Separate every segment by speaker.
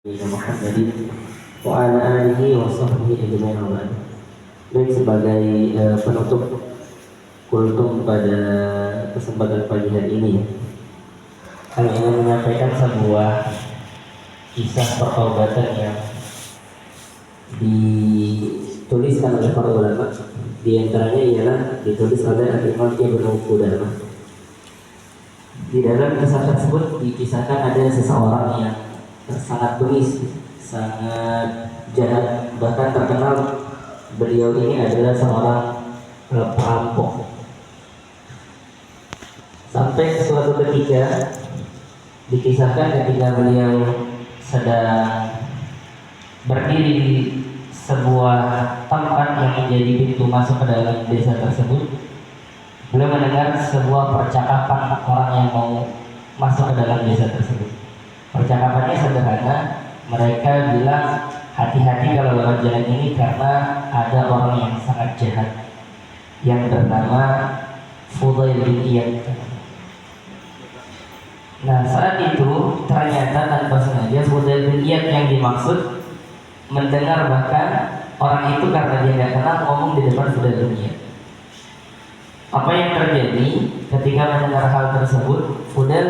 Speaker 1: Muhammadin wa ala alihi wa sahbihi ajma'in. Baik, sebagai penutup kultum pada kesempatan pagi hari ini, kami ingin menyampaikan sebuah kisah pertobatan yang dituliskan oleh para ulama. Di antaranya ialah ditulis oleh Al-Imam Ibnu Qudamah. Di dalam kisah tersebut dikisahkan ada seseorang yang sangat bengis, sangat jahat, bahkan terkenal beliau ini adalah seorang perampok. Sampai suatu ketika dikisahkan ketika beliau sedang berdiri di sebuah tempat yang menjadi pintu masuk ke dalam desa tersebut, beliau mendengar sebuah percakapan orang yang mau masuk ke dalam desa tersebut. Percakapannya sederhana, mereka bilang hati-hati kalau lewat jalan ini karena ada orang yang sangat jahat yang bernama Fudail bin Iyad. Nah, saat itu ternyata tanpa sengaja Fudail bin Iyad yang dimaksud mendengar, bahkan orang itu karena dia tidak kenal ngomong di depan Fudail bin Iyad. Apa yang terjadi ketika mendengar hal tersebut? Fudail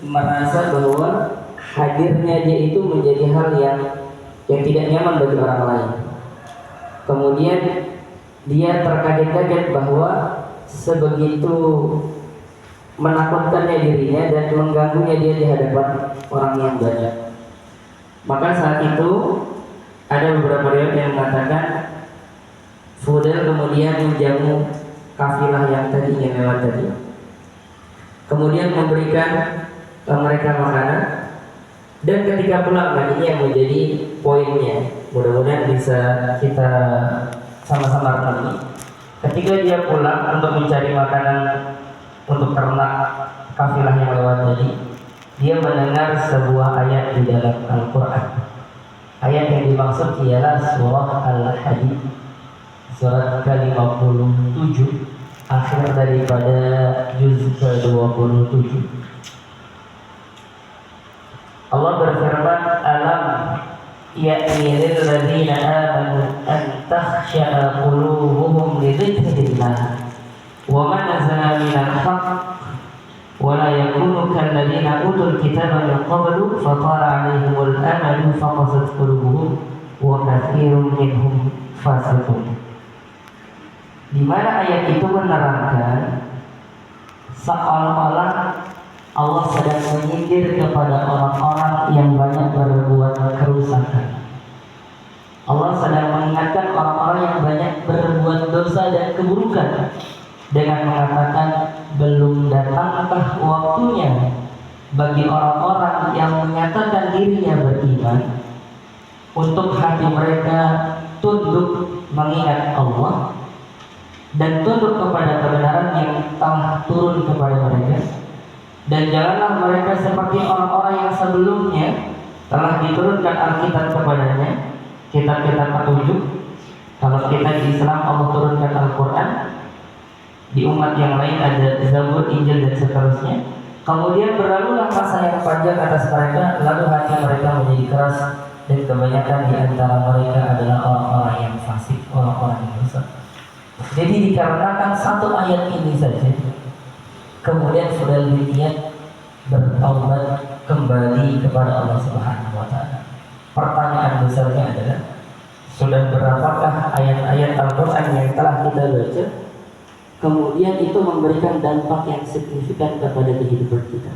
Speaker 1: merasa bahwa hadirnya dia itu menjadi hal yang tidak nyaman bagi orang lain. Kemudian dia terkaget-kaget bahwa sebegitu menakutkannya dirinya dan mengganggunya dia di hadapan orang yang banyak. Maka saat itu ada beberapa riwayat yang mengatakan Fudail kemudian menjamu kafilah yang tadinya lewat tadi, kemudian memberikan mereka makanan. Dan ketika pulang, ini yang menjadi poinnya, mudah-mudahan bisa kita sama-sama renungi. Ketika dia pulang untuk mencari makanan untuk ternak kafilah yang lewat tadi, dia mendengar sebuah ayat di dalam Al-Quran. Ayat yang dimaksud ialah surah Al-Hadid, surat ke-57, akhir daripada juz ke-27. Allah berfirman, alam ya'ni lil ladzina amanu an takhsha'a qulubuhum li dzikrillah wa ma nazala minal haqq wa la yakunu kal ladzina utul kitaba min qablu fa tala 'alaihimul amadu fa qasat qulubuhum wa katsirun minhum fasiqun. Di mana ayat itu menerangkan seolah-olah Allah sedang menyindir kepada orang-orang yang banyak berbuat kerusakan. Allah sedang mengingatkan orang-orang yang banyak berbuat dosa dan keburukan dengan mengatakan, belum datangkah waktunya bagi orang-orang yang menyatakan dirinya beriman untuk hati mereka tunduk mengingat Allah dan tunduk kepada kebenaran yang telah turun kepada mereka. Dan janganlah mereka seperti orang-orang yang sebelumnya telah diturunkan Alkitab kepadanya, kitab-kitab petunjuk. Kalau kita di Islam Allah turunkan Al-Quran, di umat yang lain ada Zabur, Injil dan seterusnya. Kemudian berlalulah masa yang panjang atas mereka, lalu hati mereka menjadi keras dan kebanyakan di antara mereka adalah orang-orang yang fasik, orang-orang yang dosa. Jadi dikarenakan satu ayat ini saja, kemudian Fudail bin Iyad bertaubat kembali kepada Allah Subhanahu wa taala. Pertanyaan besarnya adalah, sudah berapakah ayat-ayat Al-Qur'an yang telah kita baca kemudian itu memberikan dampak yang signifikan kepada kehidupan kita?